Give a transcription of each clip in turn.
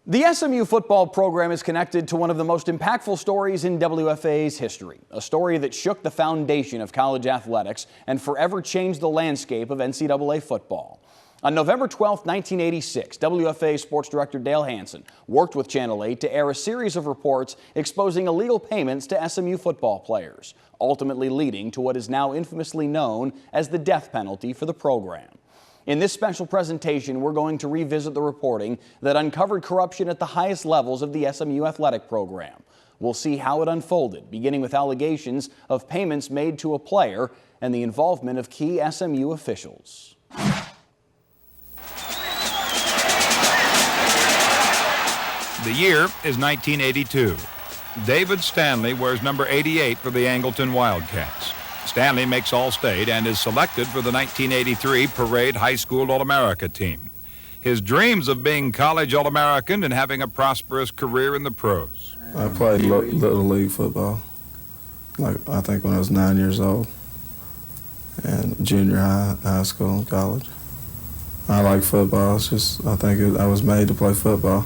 The SMU football program is connected to one of the most impactful stories in WFAA's history, a story that shook the foundation of college athletics and forever changed the landscape of NCAA football. On November 12, 1986, WFAA Sports Director Dale Hansen worked with Channel 8 to air a series of reports exposing illegal payments to SMU football players, ultimately leading to what is now infamously known as the death penalty for the program. In this special presentation, we're going to revisit the reporting that uncovered corruption at the highest levels of the SMU athletic program. We'll see how it unfolded, beginning with allegations of payments made to a player and the involvement of key SMU officials. The year is 1982. David Stanley wears number 88 for the Angleton Wildcats. Stanley makes All-State and is selected for the 1983 Parade High School All-America team. His dreams of being college All-American and having a prosperous career in the pros. I played Little League football, I think when I was 9 years old, and junior high school, and college. I like football. It's just, I think I was made to play football.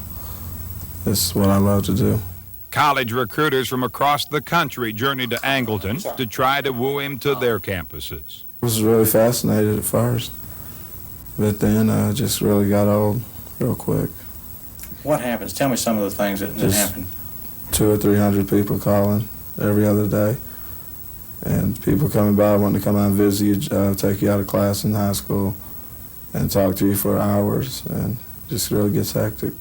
It's what I love to do. College recruiters from across the country journeyed to Angleton to try to woo him to their campuses. I was really fascinated at first, but then I just really got old real quick. What happens? Tell me some of the things that happen. 200 or 300 people calling every other day, and people coming by wanting to come out and visit you, take you out of class in high school, and talk to you for hours, and just really gets hectic.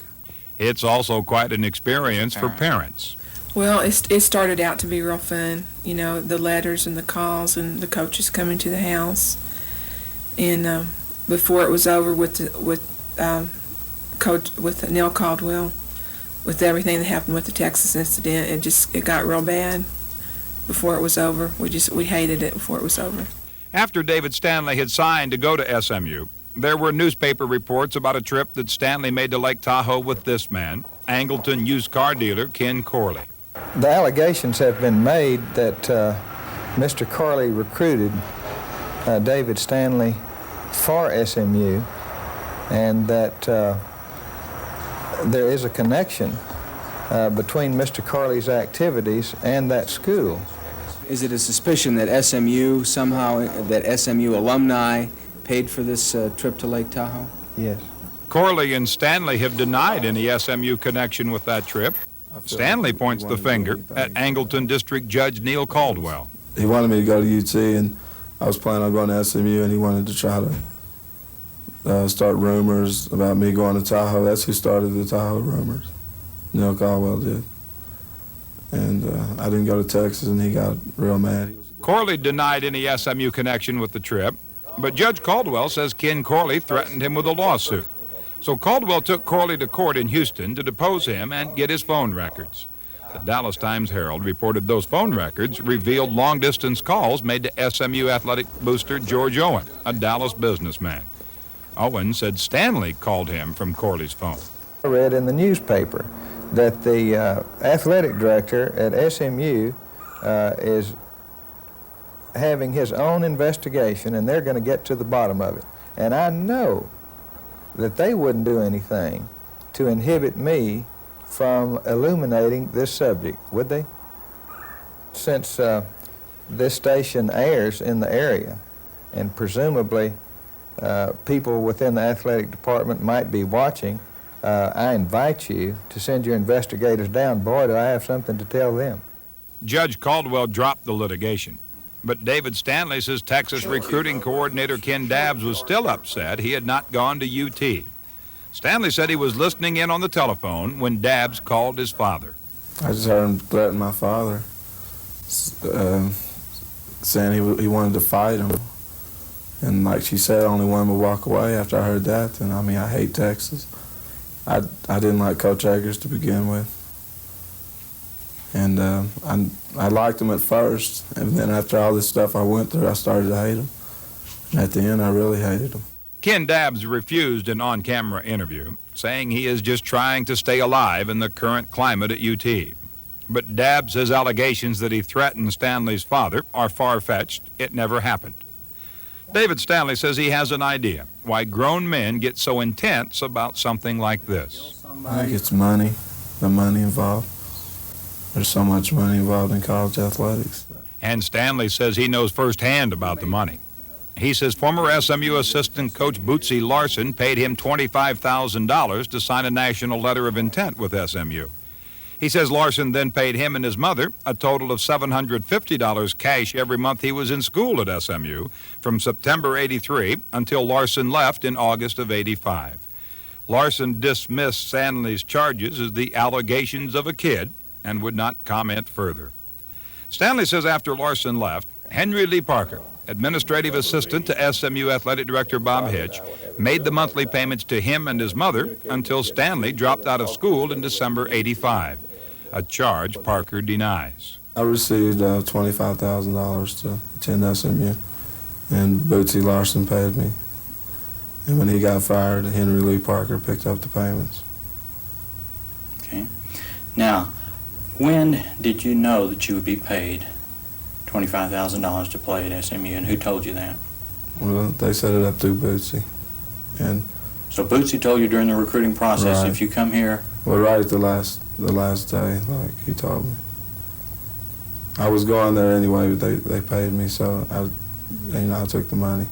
It's also quite an experience for parents. Well, it started out to be real fun, you know, the letters and the calls and the coaches coming to the house. And before it was over with Neil Caldwell, with everything that happened with the Texas incident, it got real bad before it was over. We hated it before it was over. After David Stanley had signed to go to SMU, there were newspaper reports about a trip that Stanley made to Lake Tahoe with this man, Angleton used car dealer Ken Corley. The allegations have been made that Mr. Corley recruited David Stanley for SMU, and that there is a connection between Mr. Corley's activities and that school. Is it a suspicion that SMU alumni paid for this trip to Lake Tahoe? Yes. Corley and Stanley have denied any SMU connection with that trip. Stanley points the finger at Angleton District Judge Neil Caldwell. He wanted me to go to UT, and I was planning on going to SMU, and he wanted to try to start rumors about me going to Tahoe. That's who started the Tahoe rumors. Neil Caldwell did. And I didn't go to Texas, and he got real mad. Corley denied any SMU connection with the trip, but Judge Caldwell says Ken Corley threatened him with a lawsuit. So Caldwell took Corley to court in Houston to depose him and get his phone records. The Dallas Times-Herald reported those phone records revealed long-distance calls made to SMU athletic booster George Owen, a Dallas businessman. Owen said Stanley called him from Corley's phone. I read in the newspaper that the athletic director at SMU is having his own investigation, and they're going to get to the bottom of it. And I know that they wouldn't do anything to inhibit me from illuminating this subject, would they? Since this station airs in the area, and presumably people within the athletic department might be watching, I invite you to send your investigators down. Boy, do I have something to tell them. Judge Caldwell dropped the litigation. But David Stanley says Texas recruiting coordinator Ken Dabbs was still upset he had not gone to UT. Stanley said he was listening in on the telephone when Dabbs called his father. I just heard him threaten my father, saying he wanted to fight him. And like she said, only one would walk away. After I heard that, then I hate Texas. I didn't like Coach Eggers to begin with. And I liked him at first, and then after all this stuff I went through, I started to hate him. And at the end, I really hated him. Ken Dabbs refused an on-camera interview, saying he is just trying to stay alive in the current climate at UT. But Dabbs says allegations that he threatened Stanley's father are far-fetched. It never happened. David Stanley says he has an idea why grown men get so intense about something like this. I think it's money, the money involved. There's so much money involved in college athletics. And Stanley says he knows firsthand about the money. He says former SMU assistant coach Bootsy Larson paid him $25,000 to sign a national letter of intent with SMU. He says Larson then paid him and his mother a total of $750 cash every month he was in school at SMU from September '83 until Larson left in August of '85. Larson dismissed Stanley's charges as the allegations of a kid and would not comment further. Stanley says after Larson left, Henry Lee Parker, administrative assistant to SMU athletic director Bob Hitch, made the monthly payments to him and his mother until Stanley dropped out of school in December '85, a charge Parker denies. I received $25,000 to attend SMU, and Bootsy Larson paid me. And when he got fired, Henry Lee Parker picked up the payments. Okay. Now, when did you know that you would be paid $25,000 to play at SMU, and who told you that? Well, they set it up through Bootsy. And So Bootsy told you during the recruiting process, Right. if you come here, well, right at the last day, like he told me. I was going there anyway, but they paid me, so I took the money.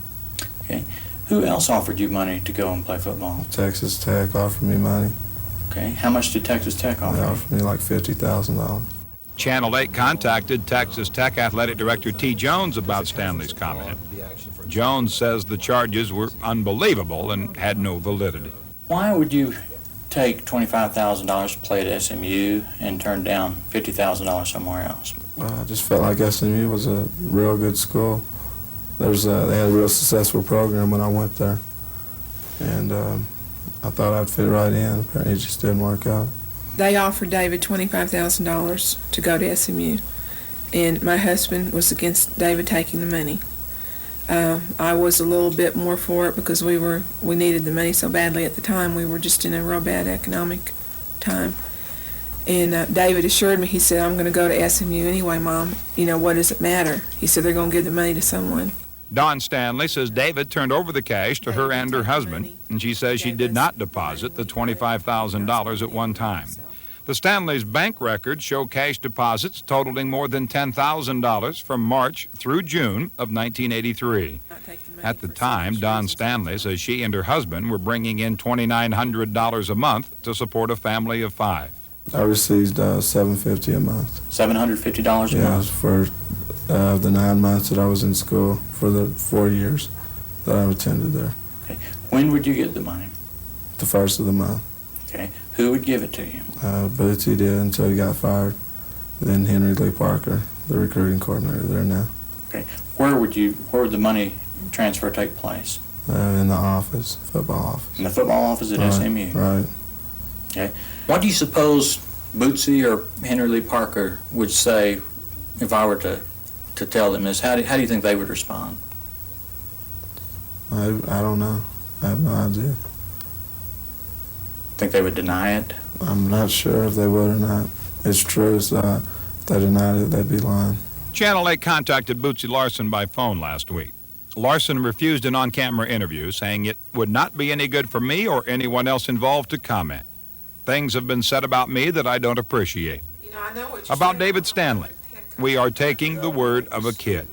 okay, who else offered you money to go and play football? Texas Tech offered me money. Okay, how much did Texas Tech They offer you? offered me like $50,000. Channel 8 contacted Texas Tech athletic director T. Jones about Stanley's comment. Jones says the charges were unbelievable and had no validity. Why would you take $25,000 to play at SMU and turn down $50,000 somewhere else? I just felt like SMU was a real good school. They had a real successful program when I went there, and I thought I'd fit right in. Apparently, it just didn't work out. They offered David $25,000 to go to SMU, and my husband was against David taking the money. I was a little bit more for it because we needed the money so badly at the time. We were just in a real bad economic time. And David assured me, he said, I'm going to go to SMU anyway, Mom. You know, what does it matter? He said, they're going to give the money to someone. Dawn Stanley says David turned over the cash to her and her husband, and she says she did not deposit the $25,000 at one time. The Stanleys' bank records show cash deposits totaling more than $10,000 from March through June of 1983. At the time, Dawn Stanley says she and her husband were bringing in $2,900 a month to support a family of 5. I received $750 a month. $750 a Yeah, month? for the 9 months that I was in school, for the 4 years that I attended there. Okay. When would you get the money? The first of the month. Okay. Who would give it to you? Bootsy did until he got fired. Then Henry Lee Parker, the recruiting coordinator there now. Okay. Where would the money transfer take place? In the office, football office. In the football office at Right, SMU? Right. Okay. What do you suppose Bootsy or Henry Lee Parker would say if I were to tell them this? How do you think they would respond? I don't know. I have no idea. Think they would deny it? I'm not sure if they would or not. It's true. So if they denied it, they'd be lying. Channel 8 contacted Bootsy Larson by phone last week. Larson refused an on-camera interview, saying it would not be any good for me or anyone else involved to comment. Things have been said about me that I don't appreciate. About David Stanley, we are taking the word of a kid.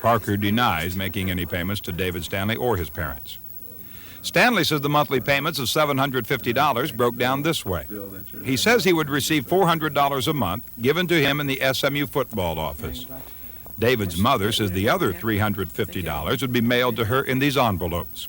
Parker denies making any payments to David Stanley or his parents. Stanley says the monthly payments of $750 broke down this way. He says he would receive $400 a month given to him in the SMU football office. David's mother says the other $350 would be mailed to her in these envelopes.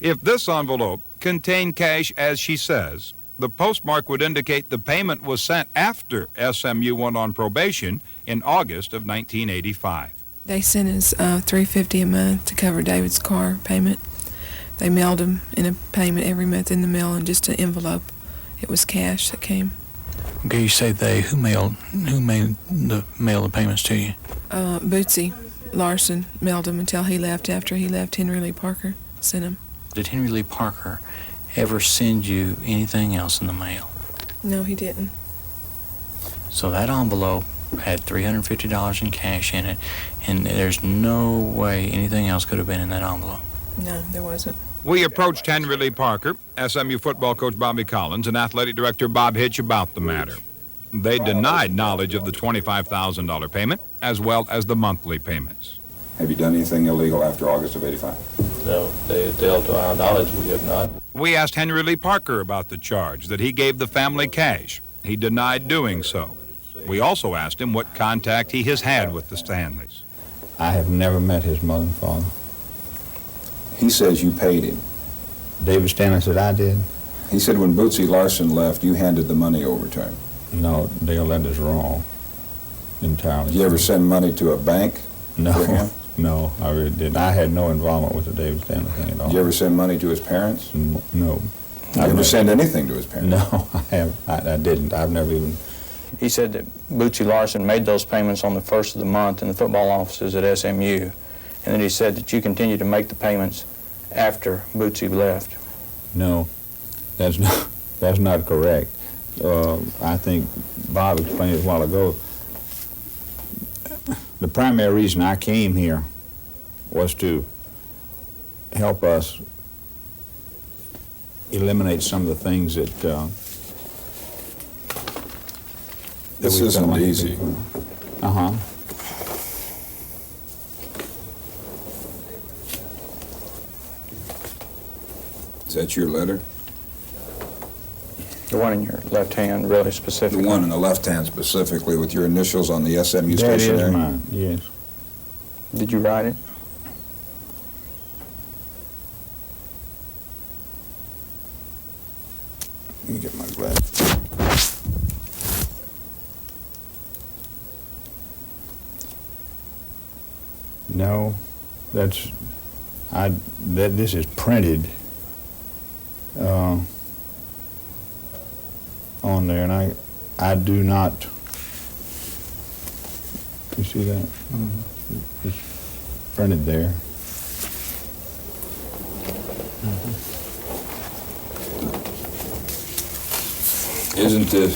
If this envelope contained cash, as she says, the postmark would indicate the payment was sent after SMU went on probation in August of 1985. They sent us $350 a month to cover David's car payment. They mailed him in a payment every month in the mail in just an envelope. It was cash that came. Okay, you say they. Who made the mail the payments to you? Bootsy Larson mailed them until he left. After he left, Henry Lee Parker sent him. Did Henry Lee Parker ever send you anything else in the mail? No, he didn't. So that envelope had $350 in cash in it, and there's no way anything else could have been in that envelope. No, there wasn't. We approached Henry Lee Parker, SMU football coach Bobby Collins, and athletic director Bob Hitch about the matter. They denied knowledge of the $25,000 payment as well as the monthly payments. Have you done anything illegal after August of '85? No, Dale, to our knowledge, we have not. We asked Henry Lee Parker about the charge that he gave the family cash. He denied doing so. We also asked him what contact he has had with the Stanleys. I have never met his mother and father. He says you paid him. David Stanley said I did. He said when Bootsy Larson left, you handed the money over to him. No, Dale, that is wrong. Entirely. Did you ever send money to a bank for No, him? no, I really didn't. I had no involvement with the David Stanley thing at all. Did you ever send money to his parents? No. Did you ever send anything to his parents? No, I didn't. I've never even... He said that Bootsy Larson made those payments on the first of the month in the football offices at SMU, and then he said that you continued to make the payments after Bootsy left. No, that's not correct. I think Bob explained it a while ago. The primary reason I came here was to help us eliminate some of the things that This isn't easy. Uh-huh. Is that your letter? The one in your left hand, really specifically. The one in the left hand specifically with your initials on the SMU That stationery? is mine, yes. Did you write it? Let me get my glasses. No, this is printed on there, and I do not. You see that? Mm-hmm. It's printed there. Isn't this,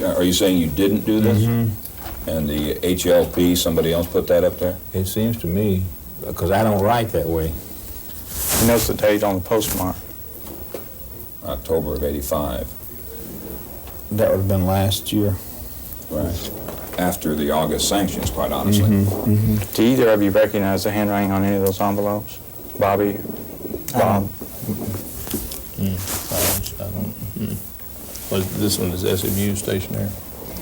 are you saying you didn't do this? Mm-hmm. And the HLP, somebody else put that up there? It seems to me, because I don't write that way. He notes the date on the postmark. October of '85. That would have been last year. Right. After the August sanctions, quite honestly. Mm-hmm. Mm-hmm. Do either of you recognize the handwriting on any of those envelopes? Bobby? Bob? Well, this one is SMU stationery.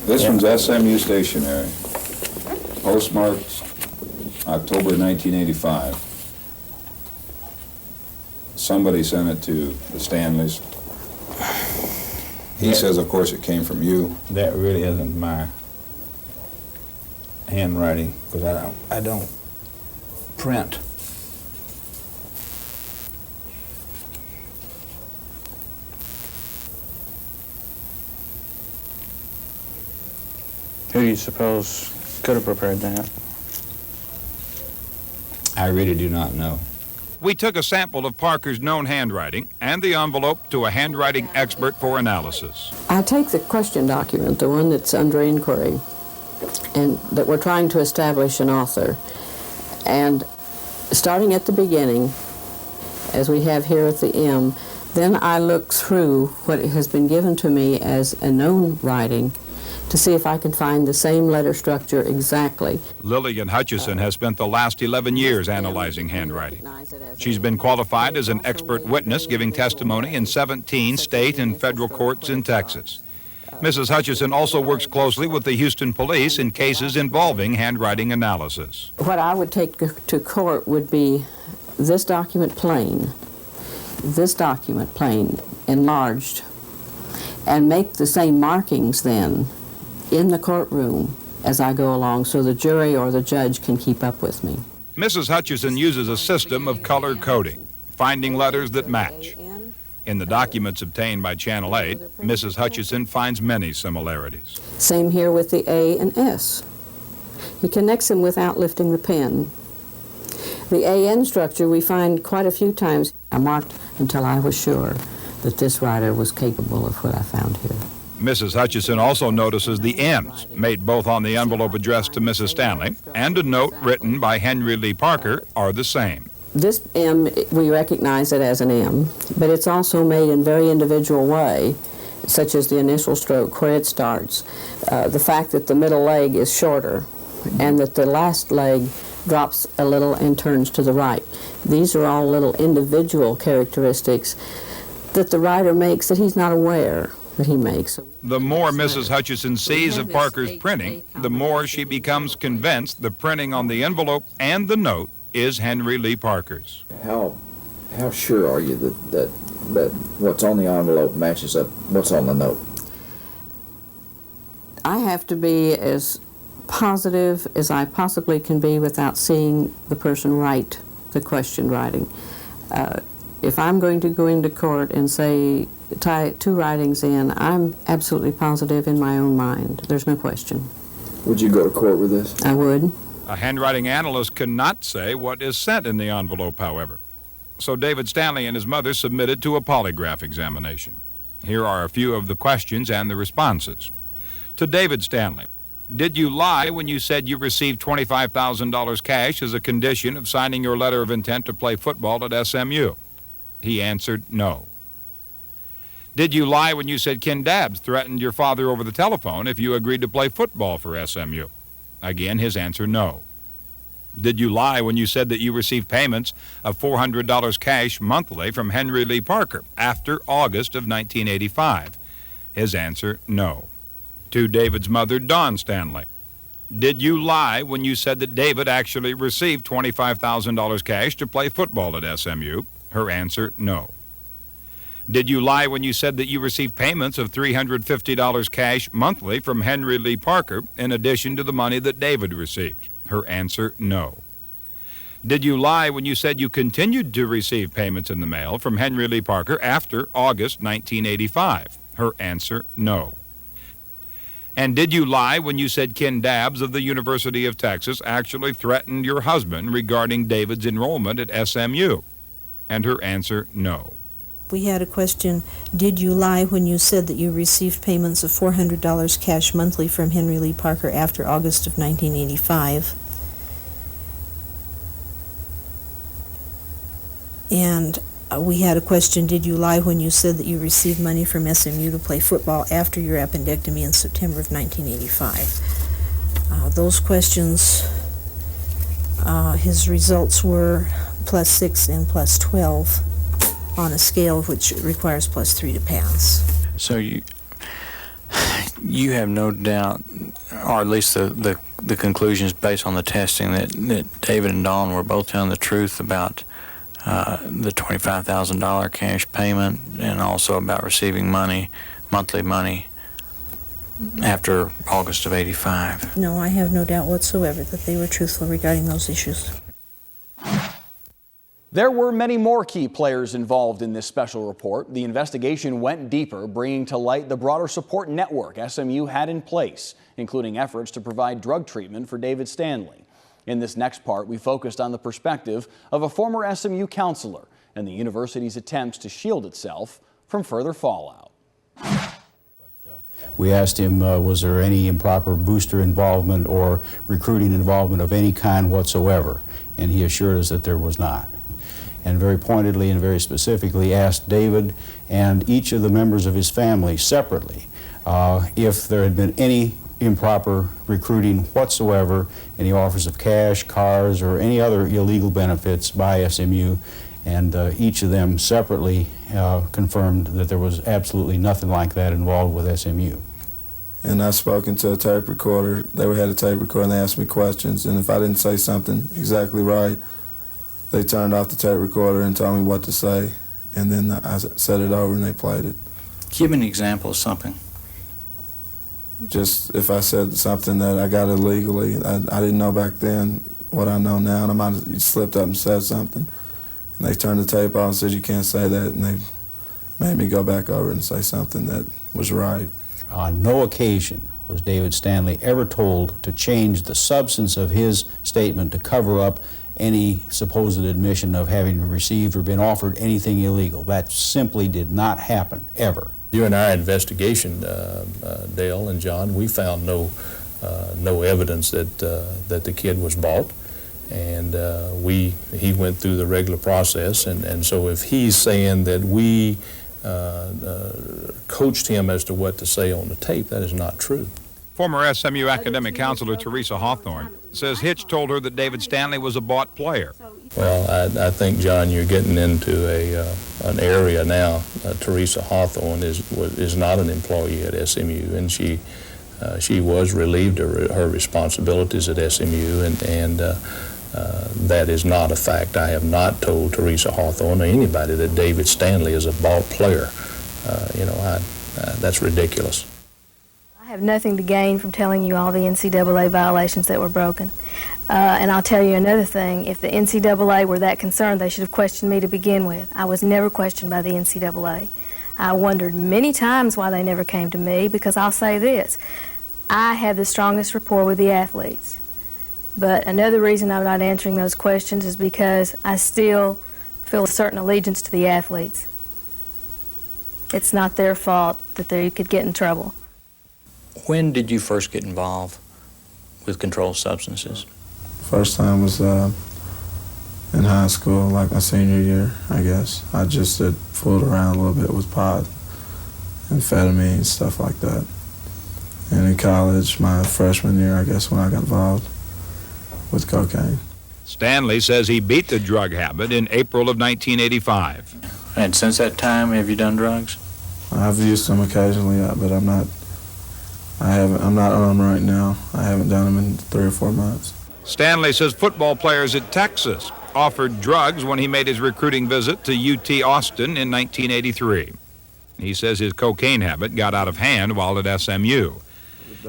This one's SMU stationery. Postmarked October 1985. Somebody sent it to the Stanleys. He says, of course, it came from you. That really isn't my handwriting, because I don't print. Who do you suppose could have prepared that? I really do not know. We took a sample of Parker's known handwriting and the envelope to a handwriting expert for analysis. I take the question document, the one that's under inquiry, and that we're trying to establish an author. And starting at the beginning, as we have here at the M, then I look through what has been given to me as a known writing to see if I can find the same letter structure exactly. Lillian Hutchison has spent the last 11 years analyzing handwriting. She's been qualified as an expert witness, giving testimony in 17 state and federal courts in Texas. Mrs. Hutchison also works closely with the Houston police in cases involving handwriting analysis. What I would take to court would be this document plain, enlarged, and make the same markings then in the courtroom as I go along so the jury or the judge can keep up with me. Mrs. Hutchison uses a system of color coding, finding letters that match. In the documents obtained by Channel 8, Mrs. Hutchison finds many similarities. Same here with the A and S. He connects them without lifting the pen. The AN structure we find quite a few times. I marked until I was sure that this writer was capable of what I found here. Mrs. Hutchison also notices the N's, made both on the envelope addressed to Mrs. Stanley and a note written by Henry Lee Parker, are the same. This M, we recognize it as an M, but it's also made in very individual way, such as the initial stroke, where it starts, the fact that the middle leg is shorter, and that the last leg drops a little and turns to the right. These are all little individual characteristics that the writer makes that he's not aware that he makes. The more Mrs. Hutchison sees of Parker's printing, the more she becomes convinced the printing on the envelope and the note is Henry Lee Parker's. How sure are you that what's on the envelope matches up what's on the note? I have to be as positive as I possibly can be without seeing the person write the question writing. If I'm going to go into court and say, tie two writings in, I'm absolutely positive in my own mind. There's no question. Would you go to court with this? I would. A handwriting analyst cannot say what is sent in the envelope, however. So David Stanley and his mother submitted to a polygraph examination. Here are a few of the questions and the responses. To David Stanley, did you lie when you said you received $25,000 cash as a condition of signing your letter of intent to play football at SMU? He answered no. Did you lie when you said Ken Dabbs threatened your father over the telephone if you agreed to play football for SMU? Again, his answer no. Did you lie when you said that you received payments of $400 cash monthly from Henry Lee Parker after August of 1985? His answer no. To David's mother, Dawn Stanley, did you lie when you said that David actually received $25,000 cash to play football at SMU? Her answer, no. Did you lie when you said that you received payments of $350 cash monthly from Henry Lee Parker in addition to the money that David received? Her answer, no. Did you lie when you said you continued to receive payments in the mail from Henry Lee Parker after August 1985? Her answer, no. And did you lie when you said Ken Dabbs of the University of Texas actually threatened your husband regarding David's enrollment at SMU? And her answer, no. We had a question, did you lie when you said that you received payments of $400 cash monthly from Henry Lee Parker after August of 1985? And we had a question, did you lie when you said that you received money from SMU to play football after your appendectomy in September of 1985? Those questions, his results were +6 and +12 on a scale which requires +3 to pass. So you have no doubt, or at least the conclusions based on the testing, that David and Dawn were both telling the truth about the $25,000 cash payment and also about receiving monthly money after August of '85. No, I have no doubt whatsoever that they were truthful regarding those issues. There were many more key players involved in this special report. The investigation went deeper, bringing to light the broader support network SMU had in place, including efforts to provide drug treatment for David Stanley. In this next part, we focused on the perspective of a former SMU counselor and the university's attempts to shield itself from further fallout. We asked him, was there any improper booster involvement or recruiting involvement of any kind whatsoever, and he assured us that there was not. And very pointedly and very specifically asked David and each of the members of his family separately if there had been any improper recruiting whatsoever, any offers of cash, cars, or any other illegal benefits by SMU, and each of them separately confirmed that there was absolutely nothing like that involved with SMU. And I've spoken to a tape recorder. They had a tape recorder and they asked me questions, and if I didn't say something exactly right, they turned off the tape recorder and told me what to say, and then I set it over and they played it. Give me an example of something. Just if I said something that I got illegally, I didn't know back then what I know now, and I might have slipped up and said something. And they turned the tape off and said, you can't say that, and they made me go back over and say something that was right. On no occasion was David Stanley ever told to change the substance of his statement to cover up any supposed admission of having received or been offered anything illegal. That simply did not happen, ever. During our investigation, Dale and John, we found no evidence that the kid was bought, And he went through the regular process, and so if he's saying that we coached him as to what to say on the tape, that is not true. Former SMU academic counselor Teresa Hawthorne says Hitch told her that David Stanley was a bought player. Well, I think, John, you're getting into an area now. Teresa Hawthorne is not an employee at SMU, and she was relieved of her responsibilities at SMU, and that is not a fact. I have not told Teresa Hawthorne or anybody that David Stanley is a bought player. That's ridiculous. I have nothing to gain from telling you all the NCAA violations that were broken. And I'll tell you another thing. If the NCAA were that concerned, they should have questioned me to begin with. I was never questioned by the NCAA. I wondered many times why they never came to me, because I'll say this. I have the strongest rapport with the athletes. But another reason I'm not answering those questions is because I still feel a certain allegiance to the athletes. It's not their fault that they could get in trouble. When did you first get involved with controlled substances? First time was in high school, like my senior year, I guess. I just had fooled around a little bit with pot, amphetamine, stuff like that. And in college, my freshman year, I guess, when I got involved with cocaine. Stanley says he beat the drug habit in April of 1985. And since that time, have you done drugs? I've used them occasionally, but I'm not on them right now. I haven't done them in 3 or 4 months. Stanley says football players at Texas offered drugs when he made his recruiting visit to UT Austin in 1983. He says his cocaine habit got out of hand while at SMU.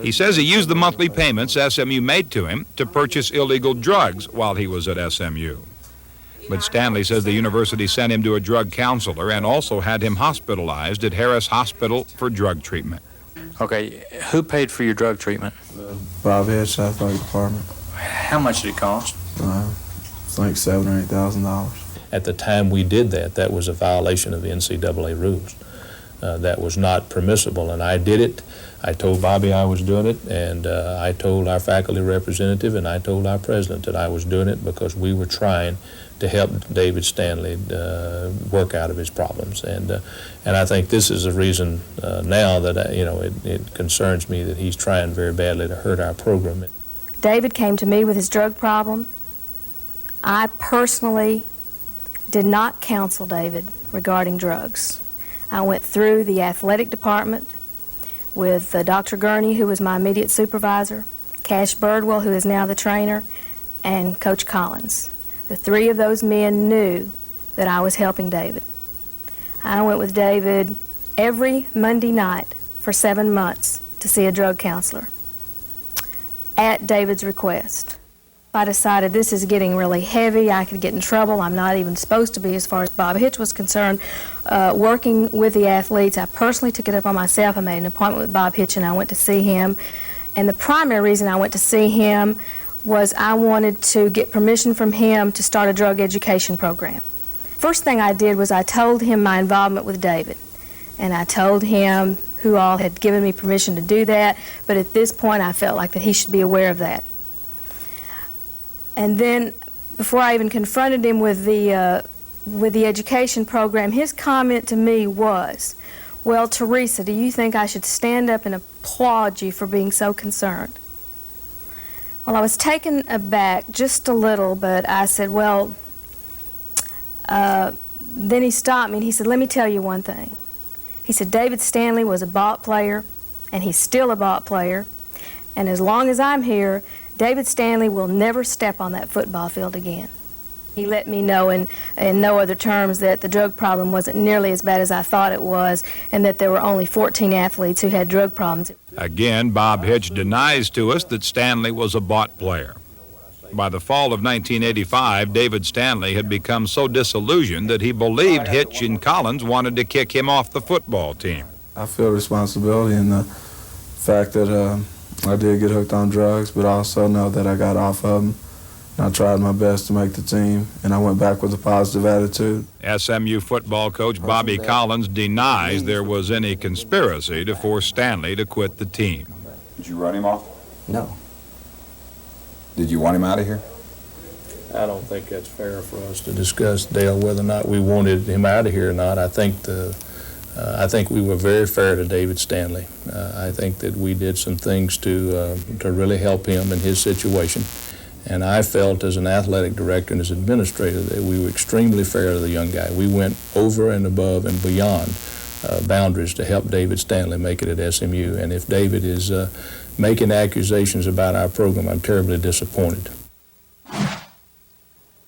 He says he used the monthly payments SMU made to him to purchase illegal drugs while he was at SMU. But Stanley says the university sent him to a drug counselor and also had him hospitalized at Harris Hospital for drug treatment. Okay, who paid for your drug treatment? Bob Hitch, athletic department. How much did it cost? It's like $7,000 or $8,000. At the time we did that, that was a violation of the NCAA rules. That was not permissible, and I did it. I told Bobby I was doing it, and I told our faculty representative, and I told our president that I was doing it because we were trying to help David Stanley work out of his problems. And I think this is the reason now that it concerns me that he's trying very badly to hurt our program. David came to me with his drug problem. I personally did not counsel David regarding drugs. I went through the athletic department with Dr. Gurney, who was my immediate supervisor, Cash Birdwell, who is now the trainer, and Coach Collins. The 3 of those men knew that I was helping David. I went with David every Monday night for 7 months to see a drug counselor at David's request. I decided this is getting really heavy. I could get in trouble. I'm not even supposed to be, as far as Bob Hitch was concerned, working with the athletes. I personally took it up on myself. I made an appointment with Bob Hitch and I went to see him. And the primary reason I went to see him was I wanted to get permission from him to start a drug education program. First thing I did was I told him my involvement with David. And I told him who all had given me permission to do that, but at this point I felt like that he should be aware of that. And then, before I even confronted him with the education program, his comment to me was, "Well, Teresa, do you think I should stand up and applaud you for being so concerned?" Well, I was taken aback just a little, but I said, well, then he stopped me and he said, "Let me tell you one thing." He said, "David Stanley was a bought player, and he's still a bought player, and as long as I'm here, David Stanley will never step on that football field again." He let me know in no other terms that the drug problem wasn't nearly as bad as I thought it was, and that there were only 14 athletes who had drug problems. Again, Bob Hitch denies to us that Stanley was a bought player. By the fall of 1985, David Stanley had become so disillusioned that he believed Hitch and Collins wanted to kick him off the football team. I feel responsibility in the fact that I did get hooked on drugs, but I also know that I got off of them. And I tried my best to make the team, and I went back with a positive attitude. SMU football coach Bobby Collins denies there was any conspiracy to force Stanley to quit the team. Did you run him off? No. Did you want him out of here? I don't think that's fair for us to discuss, Dale, whether or not we wanted him out of here or not. I think we were very fair to David Stanley. I think that we did some things to really help him in his situation. And I felt as an athletic director and as administrator that we were extremely fair to the young guy. We went over and above and beyond boundaries to help David Stanley make it at SMU. And if David is making accusations about our program, I'm terribly disappointed.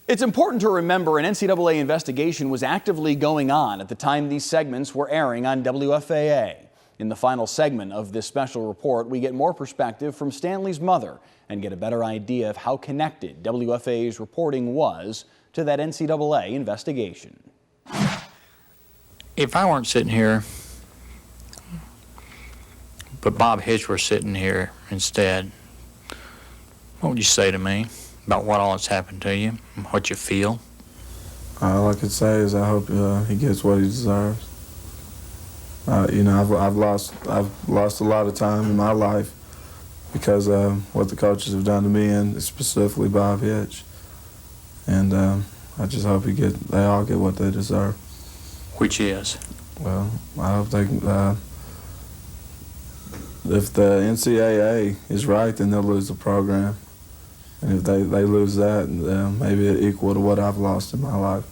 It's important to remember an NCAA investigation was actively going on at the time these segments were airing on WFAA. In the final segment of this special report, we get more perspective from Stanley's mother and get a better idea of how connected WFAA's reporting was to that NCAA investigation. If I weren't sitting here, but Bob Hitch were sitting here instead, what would you say to me about what all that's happened to you and what you feel? All I could say is I hope he gets what he deserves. You know, I've lost a lot of time in my life because of what the coaches have done to me, and specifically Bob Hitch. And I just hope they all get what they deserve. Which is? Well, I hope they. If the NCAA is right, then they'll lose the program. And if they lose that, maybe it's equal to what I've lost in my life.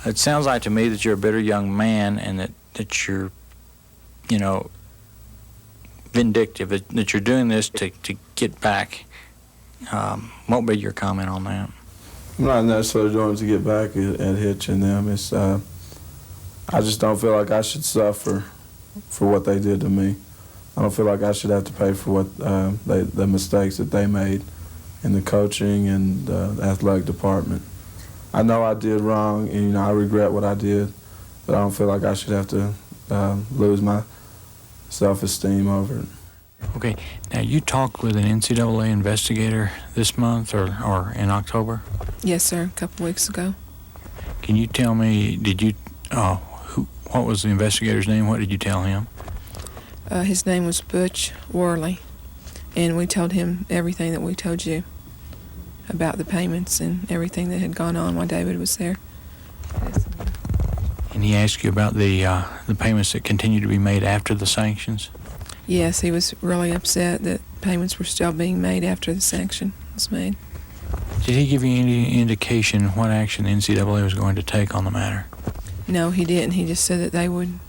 It sounds like to me that you're a bitter young man and that you're, you know, vindictive, that you're doing this to get back. What would be your comment on that? I'm not necessarily doing it to get back at Hitch and them. It's, I just don't feel like I should suffer for what they did to me. I don't feel like I should have to pay for what the mistakes that they made in the coaching and the athletic department. I know I did wrong, and you know I regret what I did, but I don't feel like I should have to lose my self-esteem over it. Okay, now you talked with an NCAA investigator this month or in October? Yes, sir, a couple weeks ago. Can you tell me, what was the investigator's name? What did you tell him? His name was Butch Worley, and we told him everything that we told you about the payments and everything that had gone on while David was there. And he asked you about the payments that continue to be made after the sanctions? Yes, he was really upset that payments were still being made after the sanction was made. Did he give you any indication what action the NCAA was going to take on the matter? No, he didn't. He just said that they would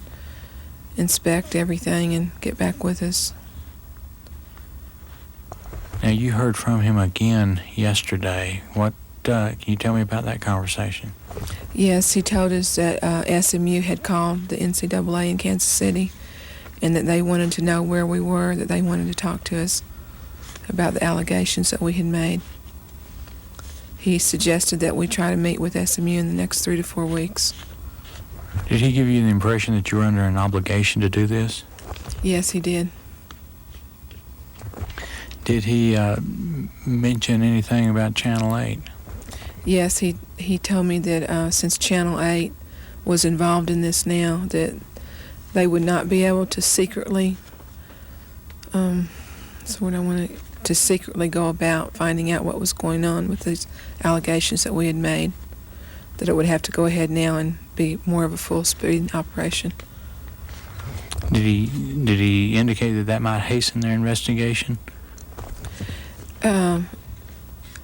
inspect everything and get back with us. Now, you heard from him again yesterday. What can you tell me about that conversation? Yes, he told us that SMU had called the NCAA in Kansas City and that they wanted to know where we were, that they wanted to talk to us about the allegations that we had made. He suggested that we try to meet with SMU in the next 3 to 4 weeks. Did he give you the impression that you were under an obligation to do this? Yes, he did. Did he mention anything about Channel 8? Yes, he told me that since Channel 8 was involved in this now, that they would not be able to secretly, to secretly go about finding out what was going on with these allegations that we had made, that it would have to go ahead now and be more of a full-speed operation. Did he indicate that might hasten their investigation?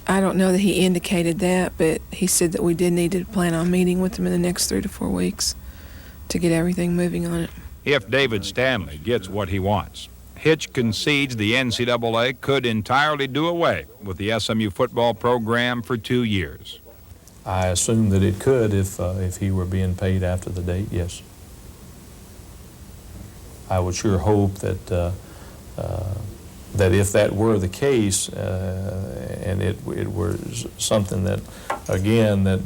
I don't know that he indicated that, but he said that we did need to plan on meeting with them in the next 3 to 4 weeks to get everything moving on it. If David Stanley gets what he wants, Hitch concedes the NCAA could entirely do away with the SMU football program for 2 years. I assume that it could if he were being paid after the date, yes. I would sure hope that that if that were the case, and it was something that, again, that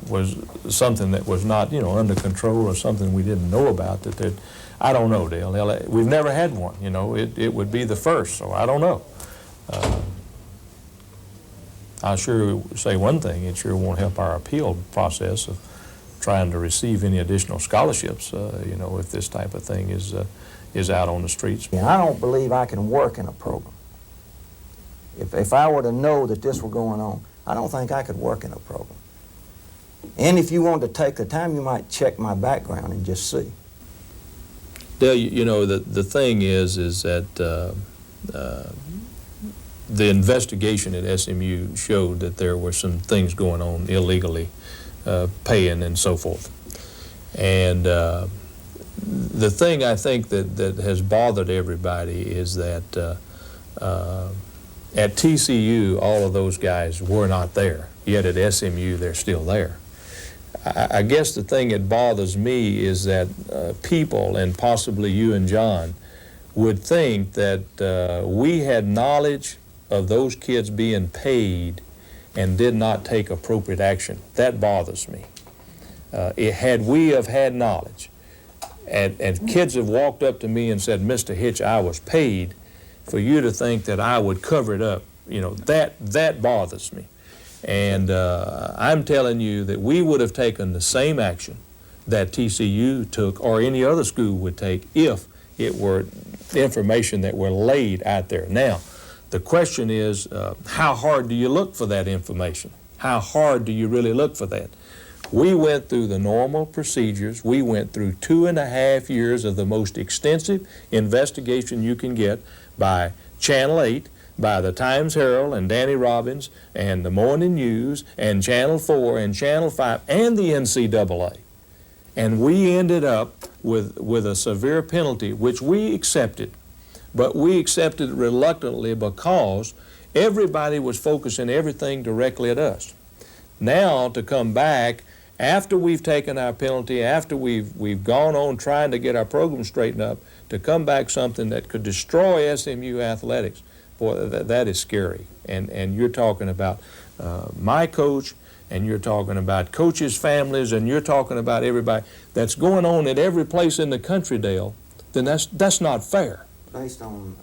was something that was not, under control or something we didn't know about, that I don't know, Dale. We've never had one, It would be the first, so I don't know. I'll sure say one thing, it sure won't help our appeal process of trying to receive any additional scholarships, if this type of thing is out on the streets. And I don't believe I can work in a program. If I were to know that this were going on, I don't think I could work in a program. And if you wanted to take the time, you might check my background and just see. Dale, you know, the thing is that the investigation at SMU showed that there were some things going on illegally, paying and so forth. And the thing I think that has bothered everybody is that at TCU, all of those guys were not there, yet at SMU, they're still there. I guess the thing that bothers me is that people, and possibly you and John, would think that we had knowledge of those kids being paid and did not take appropriate action. That bothers me. Had we have had knowledge, and kids have walked up to me and said, Mr. Hitch, I was paid, for you to think that I would cover it up, you know, that bothers me. And I'm telling you that we would have taken the same action that TCU took or any other school would take if it were information that were laid out there. Now, the question is, how hard do you look for that information? How hard do you really look for that? We went through the normal procedures. We went through 2.5 years of the most extensive investigation you can get by Channel 8, by the Times Herald and Danny Robbins and the Morning News and Channel 4 and Channel 5 and the NCAA. And we ended up with a severe penalty, which we accepted. But we accepted it reluctantly because everybody was focusing everything directly at us. Now to come back after we've taken our penalty, after we've gone on trying to get our program straightened up, to come back something that could destroy SMU athletics, boy, that is scary. And you're talking about my coach, and you're talking about coaches' families, and you're talking about everybody. That's going on at every place in the country, Dale. Then that's not fair. Based on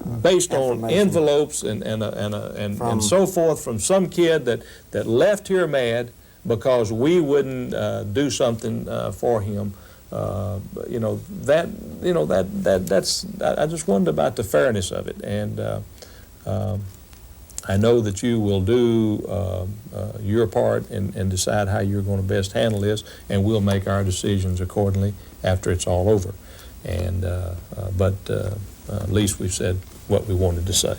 envelopes and so forth from some kid that left here mad because we wouldn't do something for him. That's I just wonder about the fairness of it. And I know that you will do your part and decide how you're going to best handle this, and we'll make our decisions accordingly after it's all over. And but at least we've said what we wanted to say.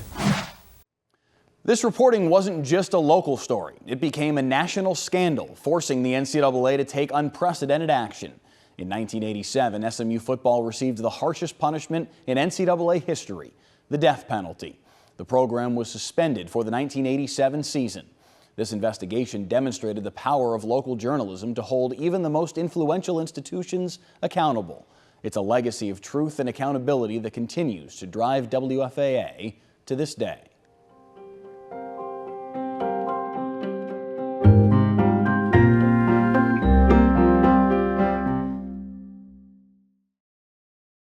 This reporting wasn't just a local story. It became a national scandal, forcing the NCAA to take unprecedented action. In 1987, SMU football received the harshest punishment in NCAA history, the death penalty. The program was suspended for the 1987 season. This investigation demonstrated the power of local journalism to hold even the most influential institutions accountable. It's a legacy of truth and accountability that continues to drive WFAA to this day.